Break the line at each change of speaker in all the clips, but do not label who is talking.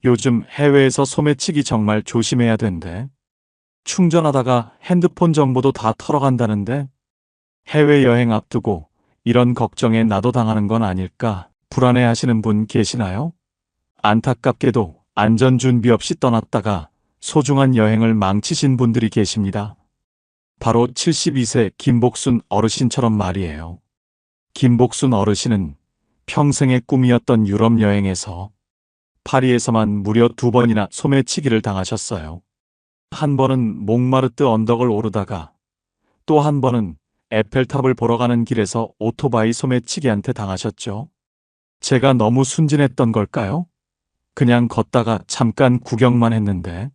요즘 해외에서 소매치기 정말 조심해야 된대. 충전하다가 핸드폰 정보도 다 털어간다는데 해외여행 앞두고 이런 걱정에 나도 당하는 건 아닐까 불안해하시는 분 계시나요? 안타깝게도 안전준비 없이 떠났다가 소중한 여행을 망치신 분들이 계십니다. 바로 72세 김복순 어르신처럼 말이에요. 김복순 어르신은 평생의 꿈이었던 유럽 여행에서 파리에서만 무려 2번이나 소매치기를 당하셨어요. 한 번은 몽마르트 언덕을 오르다가 또 한 번은 에펠탑을 보러 가는 길에서 오토바이 소매치기한테 당하셨죠. 제가 너무 순진했던 걸까요? 그냥 걷다가 잠깐 구경만 했는데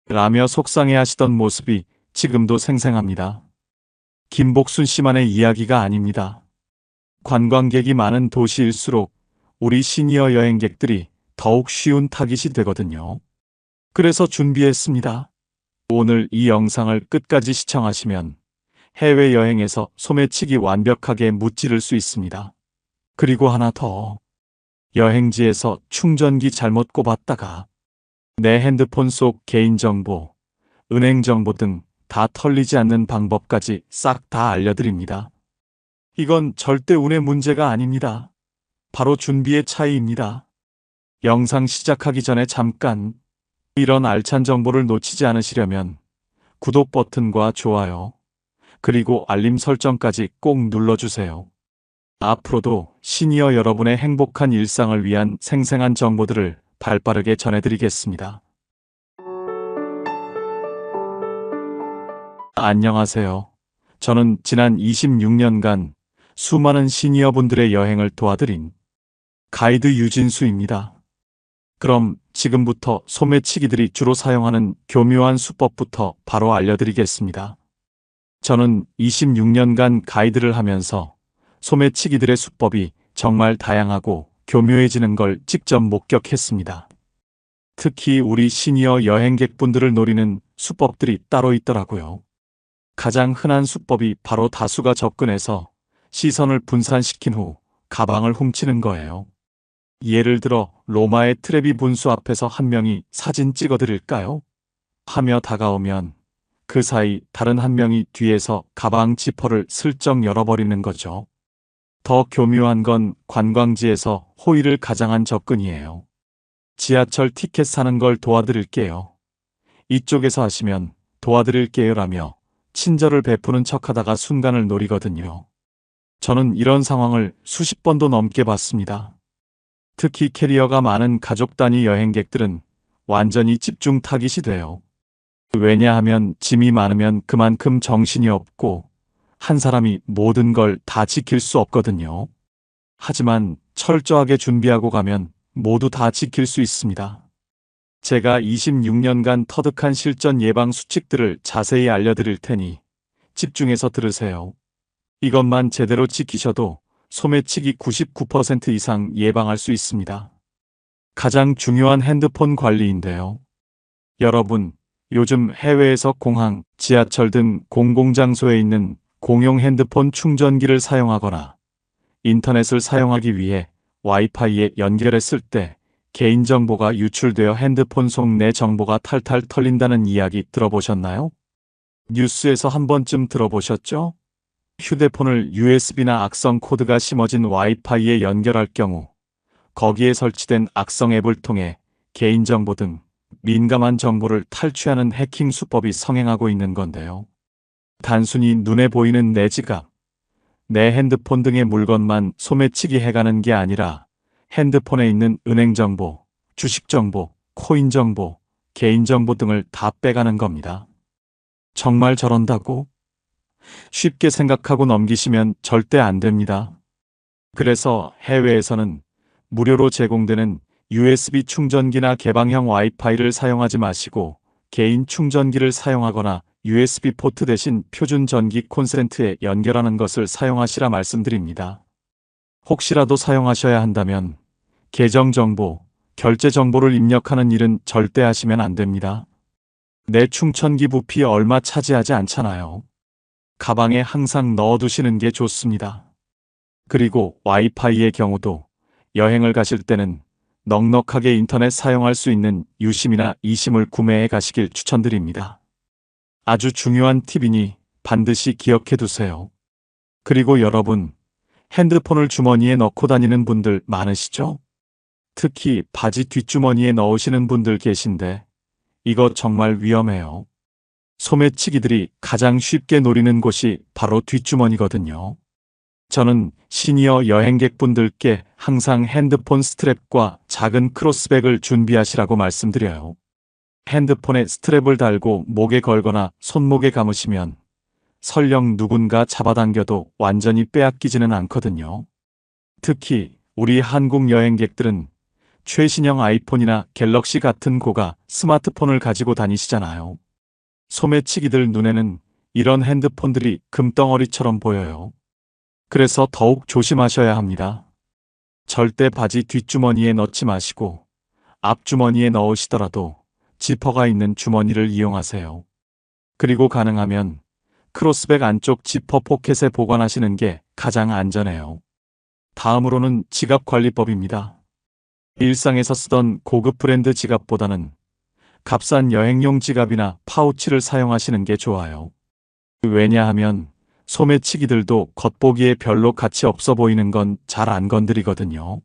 라며 속상해 하시던 모습이 지금도 생생합니다. 김복순 씨만의 이야기가 아닙니다. 관광객이 많은 도시일수록 우리 시니어 여행객들이 더욱 쉬운 타깃이 되거든요. 그래서 준비했습니다. 오늘 이 영상을 끝까지 시청하시면 해외여행에서 소매치기 완벽하게 무찌를 수 있습니다. 그리고 하나 더. 여행지에서 충전기 잘못 꼽았다가 내 핸드폰 속 개인정보, 은행정보 등 다 털리지 않는 방법까지 싹 다 알려드립니다. 이건 절대 운의 문제가 아닙니다. 바로 준비의 차이입니다. 영상 시작하기 전에 잠깐 이런 알찬 정보를 놓치지 않으시려면 구독 버튼과 좋아요, 그리고 알림 설정까지 꼭 눌러주세요. 앞으로도 시니어 여러분의 행복한 일상을 위한 생생한 정보들을 발빠르게 전해드리겠습니다. 안녕하세요. 저는 지난 26년간 수많은 시니어분들의 여행을 도와드린 가이드 유진수입니다. 그럼 지금부터 소매치기들이 주로 사용하는 교묘한 수법부터 바로 알려드리겠습니다. 저는 26년간 가이드를 하면서 소매치기들의 수법이 정말 다양하고 교묘해지는 걸 직접 목격했습니다. 특히 우리 시니어 여행객분들을 노리는 수법들이 따로 있더라고요. 가장 흔한 수법이 바로 다수가 접근해서 시선을 분산시킨 후 가방을 훔치는 거예요. 예를 들어 로마의 트레비 분수 앞에서 한 명이 사진 찍어드릴까요? 하며 다가오면 그 사이 다른 한 명이 뒤에서 가방 지퍼를 슬쩍 열어버리는 거죠. 더 교묘한 건 관광지에서 호의를 가장한 접근이에요. 지하철 티켓 사는 걸 도와드릴게요. 이쪽에서 하시면 도와드릴게요라며 친절을 베푸는 척하다가 순간을 노리거든요. 저는 이런 상황을 수십 번도 넘게 봤습니다. 특히 캐리어가 많은 가족 단위 여행객들은 완전히 집중 타깃이 돼요. 왜냐하면 짐이 많으면 그만큼 정신이 없고 한 사람이 모든 걸 다 지킬 수 없거든요. 하지만 철저하게 준비하고 가면 모두 다 지킬 수 있습니다. 제가 26년간 터득한 실전 예방 수칙들을 자세히 알려드릴 테니 집중해서 들으세요. 이것만 제대로 지키셔도 소매치기 99% 이상 예방할 수 있습니다. 가장 중요한 핸드폰 관리인데요. 여러분, 요즘 해외에서 공항, 지하철 등 공공장소에 있는 공용 핸드폰 충전기를 사용하거나 인터넷을 사용하기 위해 와이파이에 연결했을 때 개인정보가 유출되어 핸드폰 속 내 정보가 탈탈 털린다는 이야기 들어보셨나요? 뉴스에서 한 번쯤 들어보셨죠? 휴대폰을 USB나 악성 코드가 심어진 와이파이에 연결할 경우 거기에 설치된 악성 앱을 통해 개인정보 등 민감한 정보를 탈취하는 해킹 수법이 성행하고 있는 건데요. 단순히 눈에 보이는 내 지갑, 내 핸드폰 등의 물건만 소매치기 해가는 게 아니라 핸드폰에 있는 은행 정보, 주식 정보, 코인 정보, 개인 정보 등을 다 빼가는 겁니다. 정말 저런다고? 쉽게 생각하고 넘기시면 절대 안 됩니다. 그래서 해외에서는 무료로 제공되는 USB 충전기나 개방형 와이파이를 사용하지 마시고 개인 충전기를 사용하거나 USB 포트 대신 표준 전기 콘센트에 연결하는 것을 사용하시라 말씀드립니다. 혹시라도 사용하셔야 한다면 계정 정보, 결제 정보를 입력하는 일은 절대 하시면 안 됩니다. 내 충전기 부피 얼마 차지하지 않잖아요. 가방에 항상 넣어두시는 게 좋습니다. 그리고 와이파이의 경우도 여행을 가실 때는 넉넉하게 인터넷 사용할 수 있는 유심이나 이심을 구매해 가시길 추천드립니다. 아주 중요한 팁이니 반드시 기억해 두세요. 그리고 여러분, 핸드폰을 주머니에 넣고 다니는 분들 많으시죠? 특히 바지 뒷주머니에 넣으시는 분들 계신데 이거 정말 위험해요. 소매치기들이 가장 쉽게 노리는 곳이 바로 뒷주머니거든요. 저는 시니어 여행객분들께 항상 핸드폰 스트랩과 작은 크로스백을 준비하시라고 말씀드려요. 핸드폰에 스트랩을 달고 목에 걸거나 손목에 감으시면 설령 누군가 잡아당겨도 완전히 빼앗기지는 않거든요. 특히 우리 한국 여행객들은 최신형 아이폰이나 갤럭시 같은 고가 스마트폰을 가지고 다니시잖아요. 소매치기들 눈에는 이런 핸드폰들이 금덩어리처럼 보여요. 그래서 더욱 조심하셔야 합니다. 절대 바지 뒷주머니에 넣지 마시고 앞주머니에 넣으시더라도 지퍼가 있는 주머니를 이용하세요. 그리고 가능하면 크로스백 안쪽 지퍼 포켓에 보관하시는 게 가장 안전해요. 다음으로는 지갑 관리법입니다. 일상에서 쓰던 고급 브랜드 지갑보다는 값싼 여행용 지갑이나 파우치를 사용하시는 게 좋아요. 왜냐하면 소매치기들도 겉보기에 별로 가치 없어 보이는 건 잘 안 건드리거든요.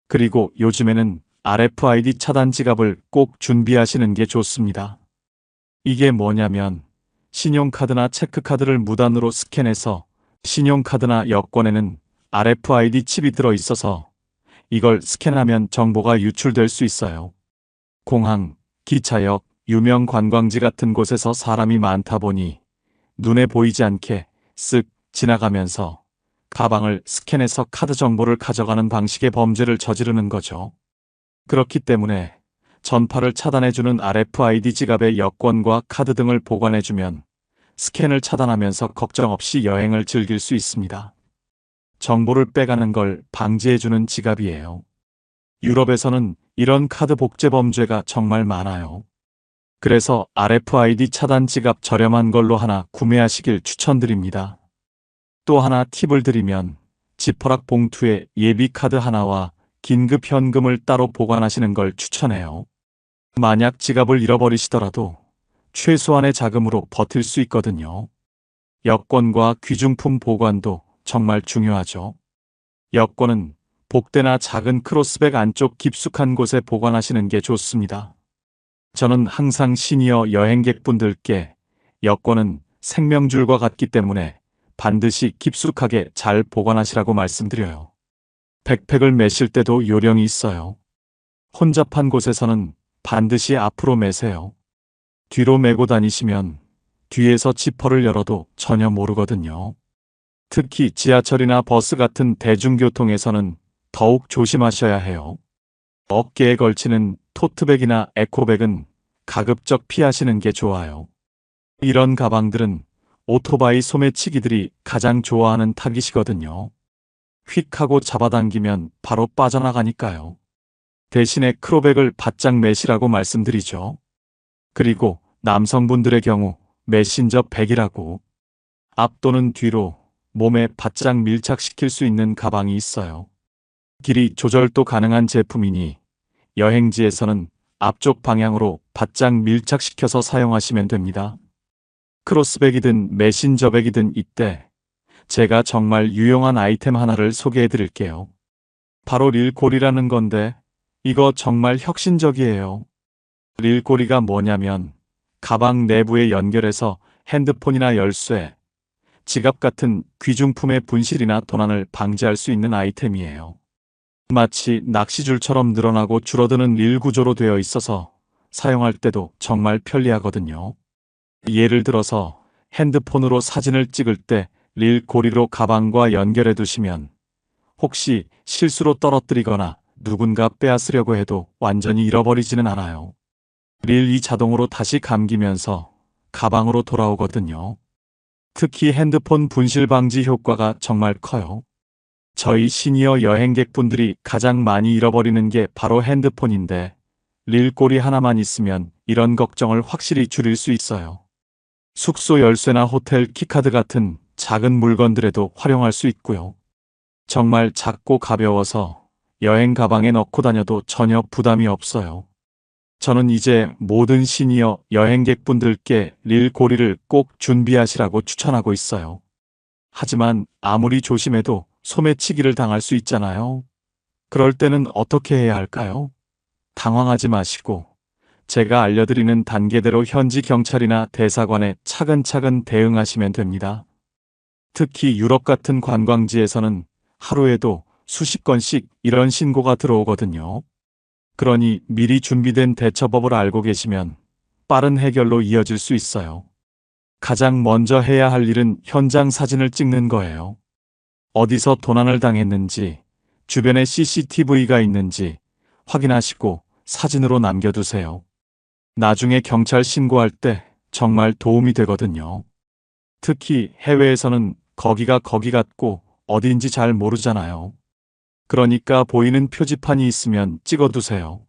그리고 요즘에는 RFID 차단 지갑을 꼭 준비하시는 게 좋습니다. 이게 뭐냐면 신용카드나 체크카드를 무단으로 스캔해서 신용카드나 여권에는 RFID 칩이 들어있어서 이걸 스캔하면 정보가 유출될 수 있어요. 공항, 기차역, 유명 관광지 같은 곳에서 사람이 많다 보니 눈에 보이지 않게 쓱 지나가면서 가방을 스캔해서 카드 정보를 가져가는 방식의 범죄를 저지르는 거죠. 그렇기 때문에 전파를 차단해주는 RFID 지갑에 여권과 카드 등을 보관해주면 스캔을 차단하면서 걱정 없이 여행을 즐길 수 있습니다. 정보를 빼가는 걸 방지해주는 지갑이에요. 유럽에서는 이런 카드 복제 범죄가 정말 많아요. 그래서 RFID 차단 지갑 저렴한 걸로 하나 구매하시길 추천드립니다. 또 하나 팁을 드리면 지퍼락 봉투에 예비카드 하나와 긴급 현금을 따로 보관하시는 걸 추천해요. 만약 지갑을 잃어버리시더라도 최소한의 자금으로 버틸 수 있거든요. 여권과 귀중품 보관도 정말 중요하죠. 여권은 복대나 작은 크로스백 안쪽 깊숙한 곳에 보관하시는 게 좋습니다. 저는 항상 시니어 여행객분들께 여권은 생명줄과 같기 때문에 반드시 깊숙하게 잘 보관하시라고 말씀드려요. 백팩을 메실 때도 요령이 있어요. 혼잡한 곳에서는 반드시 앞으로 메세요. 뒤로 메고 다니시면 뒤에서 지퍼를 열어도 전혀 모르거든요. 특히 지하철이나 버스 같은 대중교통에서는 더욱 조심하셔야 해요. 어깨에 걸치는 토트백이나 에코백은 가급적 피하시는 게 좋아요. 이런 가방들은 오토바이 소매치기들이 가장 좋아하는 타깃이거든요. 휙 하고 잡아당기면 바로 빠져나가니까요. 대신에 크로백을 바짝 매시라고 말씀드리죠. 그리고 남성분들의 경우 메신저 백이라고 앞 또는 뒤로 몸에 바짝 밀착시킬 수 있는 가방이 있어요. 길이 조절도 가능한 제품이니 여행지에서는 앞쪽 방향으로 바짝 밀착시켜서 사용하시면 됩니다. 크로스백이든 메신저백이든 이때 제가 정말 유용한 아이템 하나를 소개해 드릴게요. 바로 릴골이라는 건데 이거 정말 혁신적이에요. 릴골이가 뭐냐면 가방 내부에 연결해서 핸드폰이나 열쇠, 지갑 같은 귀중품의 분실이나 도난을 방지할 수 있는 아이템이에요. 마치 낚시줄처럼 늘어나고 줄어드는 릴 구조로 되어 있어서 사용할 때도 정말 편리하거든요. 예를 들어서 핸드폰으로 사진을 찍을 때 릴 고리로 가방과 연결해 두시면 혹시 실수로 떨어뜨리거나 누군가 빼앗으려고 해도 완전히 잃어버리지는 않아요. 릴이 자동으로 다시 감기면서 가방으로 돌아오거든요. 특히 핸드폰 분실 방지 효과가 정말 커요. 저희 시니어 여행객분들이 가장 많이 잃어버리는 게 바로 핸드폰인데 릴꼬리 하나만 있으면 이런 걱정을 확실히 줄일 수 있어요. 숙소 열쇠나 호텔 키카드 같은 작은 물건들에도 활용할 수 있고요. 정말 작고 가벼워서 여행 가방에 넣고 다녀도 전혀 부담이 없어요. 저는 이제 모든 시니어 여행객분들께 릴고리를 꼭 준비하시라고 추천하고 있어요. 하지만 아무리 조심해도 소매치기를 당할 수 있잖아요. 그럴 때는 어떻게 해야 할까요? 당황하지 마시고 제가 알려드리는 단계대로 현지 경찰이나 대사관에 차근차근 대응하시면 됩니다. 특히 유럽 같은 관광지에서는 하루에도 수십 건씩 이런 신고가 들어오거든요. 그러니 미리 준비된 대처법을 알고 계시면 빠른 해결로 이어질 수 있어요. 가장 먼저 해야 할 일은 현장 사진을 찍는 거예요. 어디서 도난을 당했는지, 주변에 CCTV가 있는지 확인하시고 사진으로 남겨두세요. 나중에 경찰 신고할 때 정말 도움이 되거든요. 특히 해외에서는 거기가 거기 같고 어딘지 잘 모르잖아요. 그러니까 보이는 표지판이 있으면 찍어두세요.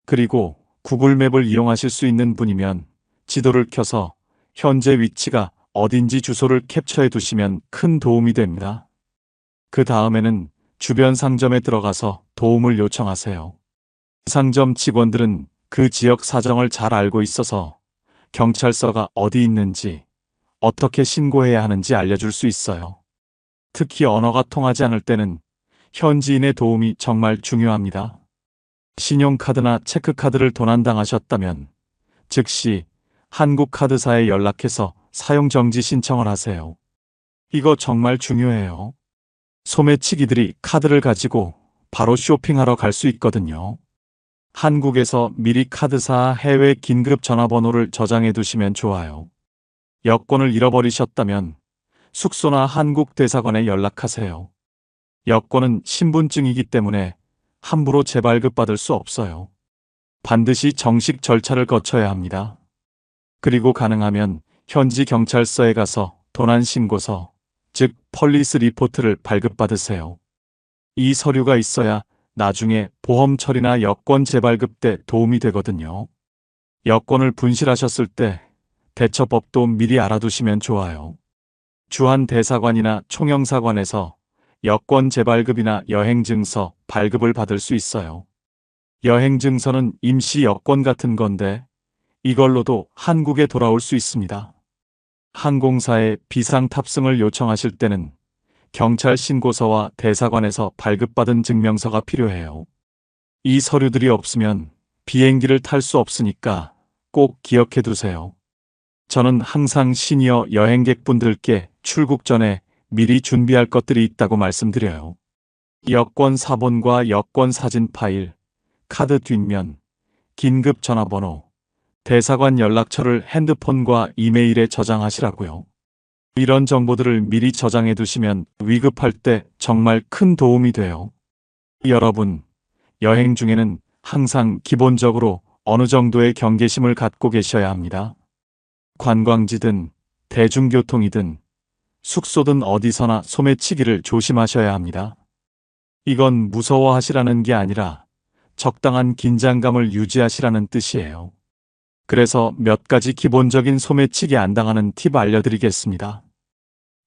그리고 구글맵을 이용하실 수 있는 분이면 지도를 켜서 현재 위치가 어딘지 주소를 캡처해 두시면 큰 도움이 됩니다. 그 다음에는 주변 상점에 들어가서 도움을 요청하세요. 상점 직원들은 그 지역 사정을 잘 알고 있어서 경찰서가 어디 있는지, 어떻게 신고해야 하는지 알려줄 수 있어요. 특히 언어가 통하지 않을 때는 현지인의 도움이 정말 중요합니다. 신용카드나 체크카드를 도난당하셨다면 즉시 한국카드사에 연락해서 사용정지 신청을 하세요. 이거 정말 중요해요. 소매치기들이 카드를 가지고 바로 쇼핑하러 갈 수 있거든요. 한국에서 미리 카드사 해외 긴급 전화번호를 저장해 두시면 좋아요. 여권을 잃어버리셨다면 숙소나 한국 대사관에 연락하세요. 여권은 신분증이기 때문에 함부로 재발급받을 수 없어요. 반드시 정식 절차를 거쳐야 합니다. 그리고 가능하면 현지 경찰서에 가서 도난 신고서, 즉 폴리스 리포트를 발급받으세요. 이 서류가 있어야 나중에 보험 처리나 여권 재발급 때 도움이 되거든요. 여권을 분실하셨을 때 대처법도 미리 알아두시면 좋아요. 주한 대사관이나 총영사관에서 여권 재발급이나 여행증서 발급을 받을 수 있어요. 여행증서는 임시 여권 같은 건데 이걸로도 한국에 돌아올 수 있습니다. 항공사에 비상 탑승을 요청하실 때는 경찰 신고서와 대사관에서 발급받은 증명서가 필요해요. 이 서류들이 없으면 비행기를 탈 수 없으니까 꼭 기억해 두세요. 저는 항상 시니어 여행객분들께 출국 전에 미리 준비할 것들이 있다고 말씀드려요. 여권 사본과 여권 사진 파일, 카드 뒷면, 긴급 전화번호, 대사관 연락처를 핸드폰과 이메일에 저장하시라고요. 이런 정보들을 미리 저장해 두시면 위급할 때 정말 큰 도움이 돼요. 여러분, 여행 중에는 항상 기본적으로 어느 정도의 경계심을 갖고 계셔야 합니다. 관광지든 대중교통이든 숙소든 어디서나 소매치기를 조심하셔야 합니다. 이건 무서워하시라는 게 아니라 적당한 긴장감을 유지하시라는 뜻이에요. 그래서 몇 가지 기본적인 소매치기 안 당하는 팁 알려드리겠습니다.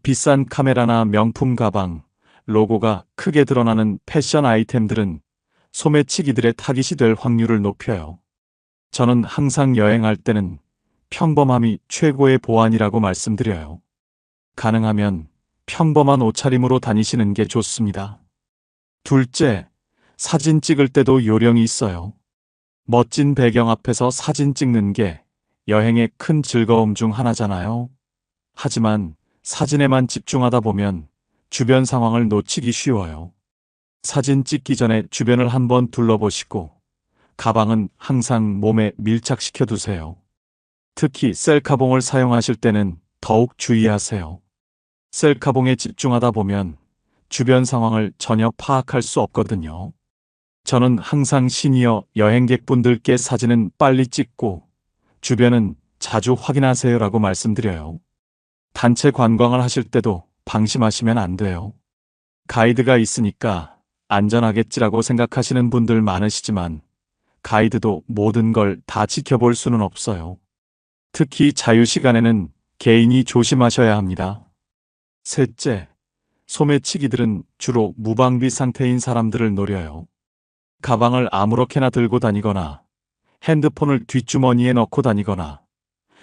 비싼 카메라나 명품 가방, 로고가 크게 드러나는 패션 아이템들은 소매치기들의 타깃이 될 확률을 높여요. 저는 항상 여행할 때는 평범함이 최고의 보안이라고 말씀드려요. 가능하면 평범한 옷차림으로 다니시는 게 좋습니다. 둘째, 사진 찍을 때도 요령이 있어요. 멋진 배경 앞에서 사진 찍는 게 여행의 큰 즐거움 중 하나잖아요. 하지만 사진에만 집중하다 보면 주변 상황을 놓치기 쉬워요. 사진 찍기 전에 주변을 한번 둘러보시고 가방은 항상 몸에 밀착시켜 두세요. 특히 셀카봉을 사용하실 때는 더욱 주의하세요. 셀카봉에 집중하다 보면 주변 상황을 전혀 파악할 수 없거든요. 저는 항상 시니어 여행객분들께 사진은 빨리 찍고 주변은 자주 확인하세요라고 말씀드려요. 단체 관광을 하실 때도 방심하시면 안 돼요. 가이드가 있으니까 안전하겠지라고 생각하시는 분들 많으시지만 가이드도 모든 걸 다 지켜볼 수는 없어요. 특히 자유시간에는 개인이 조심하셔야 합니다. 셋째, 소매치기들은 주로 무방비 상태인 사람들을 노려요. 가방을 아무렇게나 들고 다니거나 핸드폰을 뒷주머니에 넣고 다니거나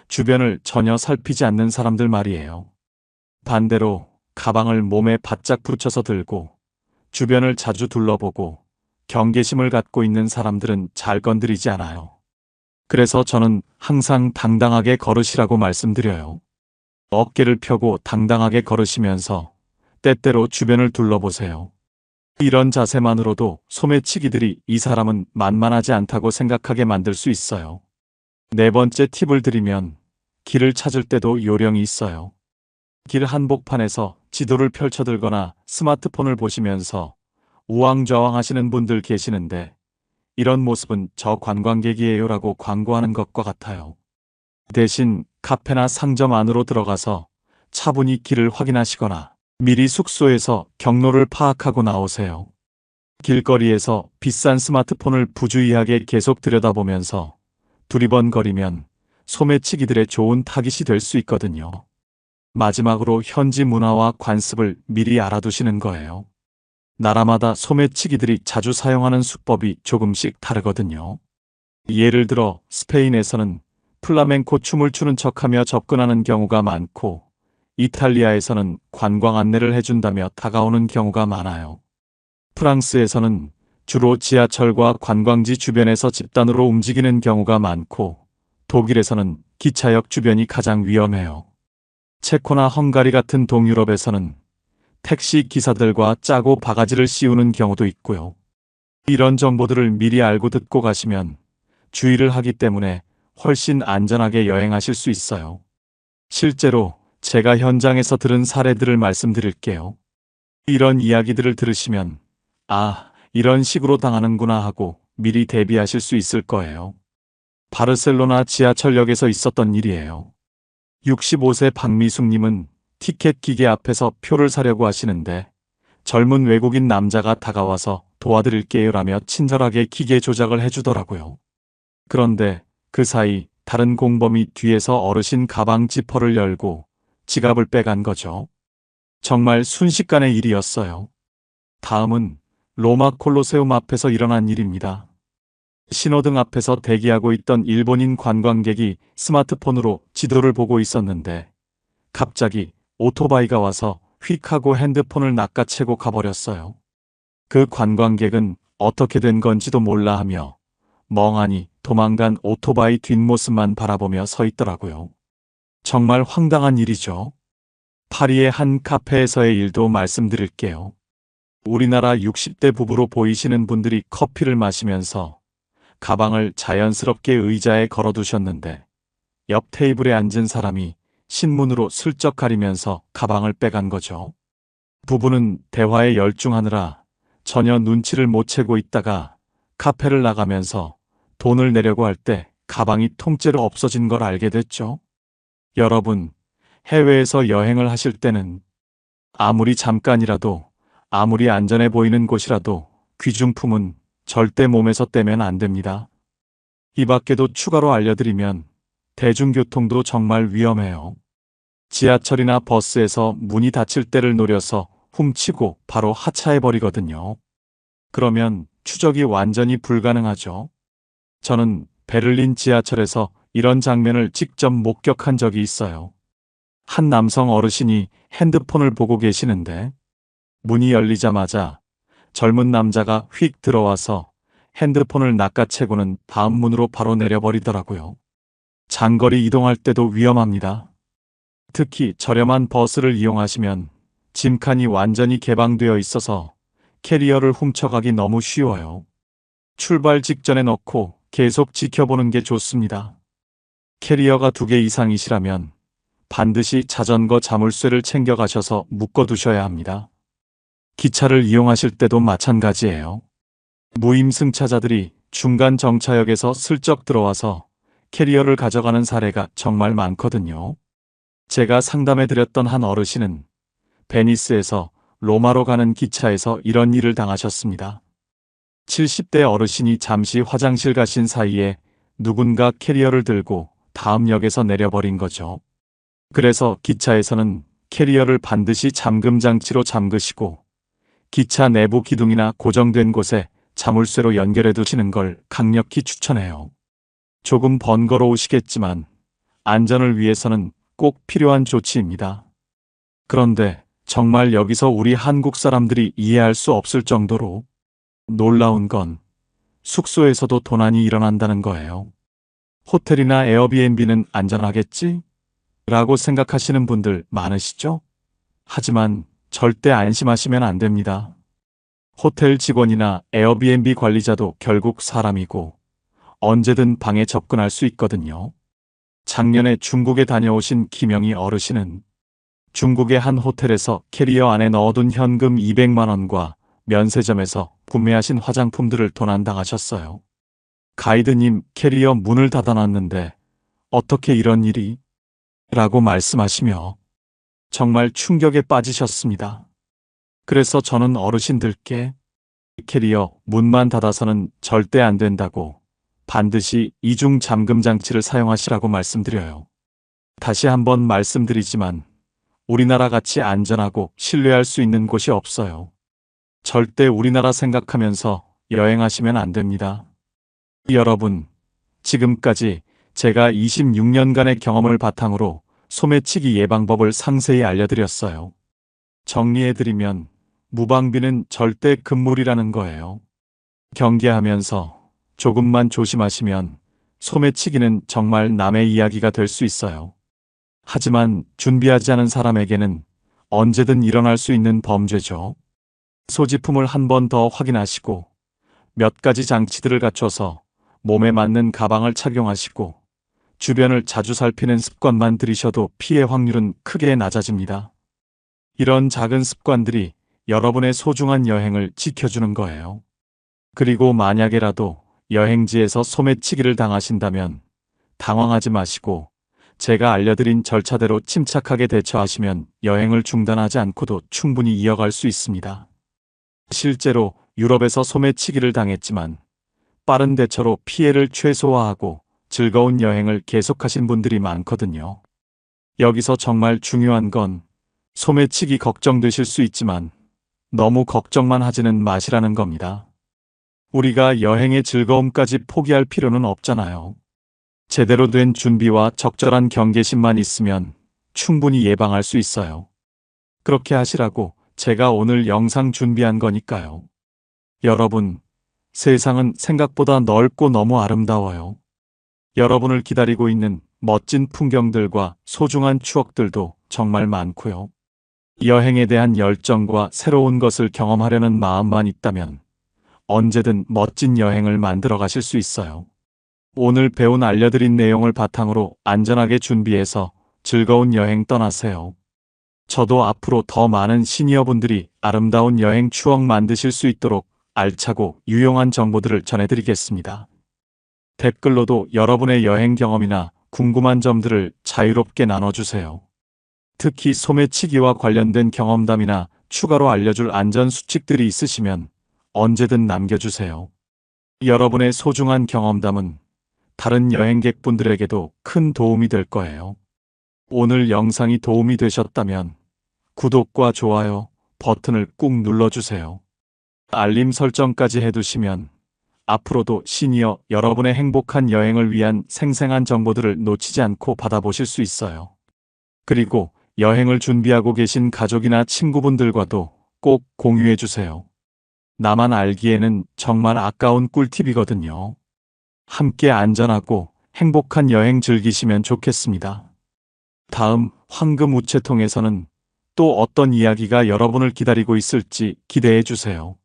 주변을 전혀 살피지 않는 사람들 말이에요. 반대로 가방을 몸에 바짝 붙여서 들고 주변을 자주 둘러보고 경계심을 갖고 있는 사람들은 잘 건드리지 않아요. 그래서 저는 항상 당당하게 걸으시라고 말씀드려요. 어깨를 펴고 당당하게 걸으시면서 때때로 주변을 둘러보세요. 이런 자세만으로도 소매치기들이 이 사람은 만만하지 않다고 생각하게 만들 수 있어요. 네 번째 팁을 드리면 길을 찾을 때도 요령이 있어요. 길 한복판에서 지도를 펼쳐들거나 스마트폰을 보시면서 우왕좌왕 하시는 분들 계시는데 이런 모습은 저 관광객이에요라고 광고하는 것과 같아요. 대신 카페나 상점 안으로 들어가서 차분히 길을 확인하시거나 미리 숙소에서 경로를 파악하고 나오세요. 길거리에서 비싼 스마트폰을 부주의하게 계속 들여다보면서 두리번거리면 소매치기들의 좋은 타깃이 될 수 있거든요. 마지막으로 현지 문화와 관습을 미리 알아두시는 거예요. 나라마다 소매치기들이 자주 사용하는 수법이 조금씩 다르거든요. 예를 들어 스페인에서는 플라멩코 춤을 추는 척하며 접근하는 경우가 많고 이탈리아에서는 관광 안내를 해준다며 다가오는 경우가 많아요. 프랑스에서는 주로 지하철과 관광지 주변에서 집단으로 움직이는 경우가 많고 독일에서는 기차역 주변이 가장 위험해요. 체코나 헝가리 같은 동유럽에서는 택시 기사들과 짜고 바가지를 씌우는 경우도 있고요. 이런 정보들을 미리 알고 듣고 가시면 주의를 하기 때문에 훨씬 안전하게 여행하실 수 있어요. 실제로 제가 현장에서 들은 사례들을 말씀드릴게요. 이런 이야기들을 들으시면 아, 이런 식으로 당하는구나 하고 미리 대비하실 수 있을 거예요. 바르셀로나 지하철역에서 있었던 일이에요. 65세 박미숙님은 티켓 기계 앞에서 표를 사려고 하시는데 젊은 외국인 남자가 다가와서 도와드릴게요라며 친절하게 기계 조작을 해주더라고요. 그런데 그 사이 다른 공범이 뒤에서 어르신 가방 지퍼를 열고 지갑을 빼간 거죠. 정말 순식간의 일이었어요. 다음은 로마 콜로세움 앞에서 일어난 일입니다. 신호등 앞에서 대기하고 있던 일본인 관광객이 스마트폰으로 지도를 보고 있었는데 갑자기 오토바이가 와서 휙 하고 핸드폰을 낚아채고 가버렸어요. 그 관광객은 어떻게 된 건지도 몰라 하며 멍하니 도망간 오토바이 뒷모습만 바라보며 서 있더라고요. 정말 황당한 일이죠. 파리의 한 카페에서의 일도 말씀드릴게요. 우리나라 60대 부부로 보이시는 분들이 커피를 마시면서 가방을 자연스럽게 의자에 걸어두셨는데 옆 테이블에 앉은 사람이 신문으로 슬쩍 가리면서 가방을 빼간 거죠. 부부는 대화에 열중하느라 전혀 눈치를 못 채고 있다가 카페를 나가면서 돈을 내려고 할 때 가방이 통째로 없어진 걸 알게 됐죠. 여러분, 해외에서 여행을 하실 때는 아무리 잠깐이라도 아무리 안전해 보이는 곳이라도 귀중품은 절대 몸에서 떼면 안 됩니다. 이 밖에도 추가로 알려드리면 대중교통도 정말 위험해요. 지하철이나 버스에서 문이 닫힐 때를 노려서 훔치고 바로 하차해버리거든요. 그러면 추적이 완전히 불가능하죠. 저는 베를린 지하철에서 이런 장면을 직접 목격한 적이 있어요. 한 남성 어르신이 핸드폰을 보고 계시는데 문이 열리자마자 젊은 남자가 휙 들어와서 핸드폰을 낚아채고는 다음 문으로 바로 내려버리더라고요. 장거리 이동할 때도 위험합니다. 특히 저렴한 버스를 이용하시면 짐칸이 완전히 개방되어 있어서 캐리어를 훔쳐가기 너무 쉬워요. 출발 직전에 넣고 계속 지켜보는 게 좋습니다. 캐리어가 2개 이상이시라면 반드시 자전거 자물쇠를 챙겨가셔서 묶어두셔야 합니다. 기차를 이용하실 때도 마찬가지예요. 무임승차자들이 중간 정차역에서 슬쩍 들어와서 캐리어를 가져가는 사례가 정말 많거든요. 제가 상담해드렸던 한 어르신은 베니스에서 로마로 가는 기차에서 이런 일을 당하셨습니다. 70대 어르신이 잠시 화장실 가신 사이에 누군가 캐리어를 들고 다음 역에서 내려버린 거죠. 그래서 기차에서는 캐리어를 반드시 잠금 장치로 잠그시고 기차 내부 기둥이나 고정된 곳에 자물쇠로 연결해 두시는 걸 강력히 추천해요. 조금 번거로우시겠지만 안전을 위해서는 꼭 필요한 조치입니다. 그런데 정말 여기서 우리 한국 사람들이 이해할 수 없을 정도로 놀라운 건 숙소에서도 도난이 일어난다는 거예요. 호텔이나 에어비앤비는 안전하겠지? 라고 생각하시는 분들 많으시죠? 하지만 절대 안심하시면 안 됩니다. 호텔 직원이나 에어비앤비 관리자도 결국 사람이고 언제든 방에 접근할 수 있거든요. 작년에 중국에 다녀오신 김영희 어르신은 중국의 한 호텔에서 캐리어 안에 넣어둔 현금 200만 원과 면세점에서 구매하신 화장품들을 도난당하셨어요. 가이드님, 캐리어 문을 닫아놨는데 어떻게 이런 일이? 라고 말씀하시며 정말 충격에 빠지셨습니다. 그래서 저는 어르신들께 캐리어 문만 닫아서는 절대 안 된다고 반드시 이중 잠금 장치를 사용하시라고 말씀드려요. 다시 한번 말씀드리지만 우리나라 같이 안전하고 신뢰할 수 있는 곳이 없어요. 절대 우리나라 생각하면서 여행하시면 안 됩니다. 여러분, 지금까지 제가 26년간의 경험을 바탕으로 소매치기 예방법을 상세히 알려드렸어요. 정리해드리면 무방비는 절대 금물이라는 거예요. 경계하면서 조금만 조심하시면 소매치기는 정말 남의 이야기가 될 수 있어요. 하지만 준비하지 않은 사람에게는 언제든 일어날 수 있는 범죄죠. 소지품을 한 번 더 확인하시고 몇 가지 장치들을 갖춰서 몸에 맞는 가방을 착용하시고 주변을 자주 살피는 습관만 들이셔도 피해 확률은 크게 낮아집니다. 이런 작은 습관들이 여러분의 소중한 여행을 지켜주는 거예요. 그리고 만약에라도 여행지에서 소매치기를 당하신다면 당황하지 마시고 제가 알려드린 절차대로 침착하게 대처하시면 여행을 중단하지 않고도 충분히 이어갈 수 있습니다. 실제로 유럽에서 소매치기를 당했지만 빠른 대처로 피해를 최소화하고 즐거운 여행을 계속하신 분들이 많거든요. 여기서 정말 중요한 건 소매치기 걱정되실 수 있지만 너무 걱정만 하지는 마시라는 겁니다. 우리가 여행의 즐거움까지 포기할 필요는 없잖아요. 제대로 된 준비와 적절한 경계심만 있으면 충분히 예방할 수 있어요. 그렇게 하시라고 제가 오늘 영상 준비한 거니까요. 여러분, 세상은 생각보다 넓고 너무 아름다워요. 여러분을 기다리고 있는 멋진 풍경들과 소중한 추억들도 정말 많고요. 여행에 대한 열정과 새로운 것을 경험하려는 마음만 있다면 언제든 멋진 여행을 만들어 가실 수 있어요. 오늘 배운 알려드린 내용을 바탕으로 안전하게 준비해서 즐거운 여행 떠나세요. 저도 앞으로 더 많은 시니어분들이 아름다운 여행 추억 만드실 수 있도록 알차고 유용한 정보들을 전해드리겠습니다. 댓글로도 여러분의 여행 경험이나 궁금한 점들을 자유롭게 나눠주세요. 특히 소매치기와 관련된 경험담이나 추가로 알려줄 안전 수칙들이 있으시면 언제든 남겨주세요. 여러분의 소중한 경험담은 다른 여행객분들에게도 큰 도움이 될 거예요. 오늘 영상이 도움이 되셨다면 구독과 좋아요 버튼을 꾹 눌러주세요. 알림 설정까지 해두시면 앞으로도 시니어 여러분의 행복한 여행을 위한 생생한 정보들을 놓치지 않고 받아보실 수 있어요. 그리고 여행을 준비하고 계신 가족이나 친구분들과도 꼭 공유해주세요. 나만 알기에는 정말 아까운 꿀팁이거든요. 함께 안전하고 행복한 여행 즐기시면 좋겠습니다. 다음 황금 우체통에서는 또 어떤 이야기가 여러분을 기다리고 있을지 기대해주세요.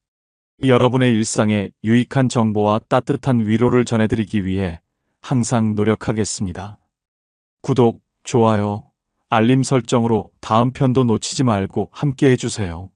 여러분의 일상에 유익한 정보와 따뜻한 위로를 전해드리기 위해 항상 노력하겠습니다. 구독, 좋아요, 알림 설정으로 다음 편도 놓치지 말고 함께 해주세요.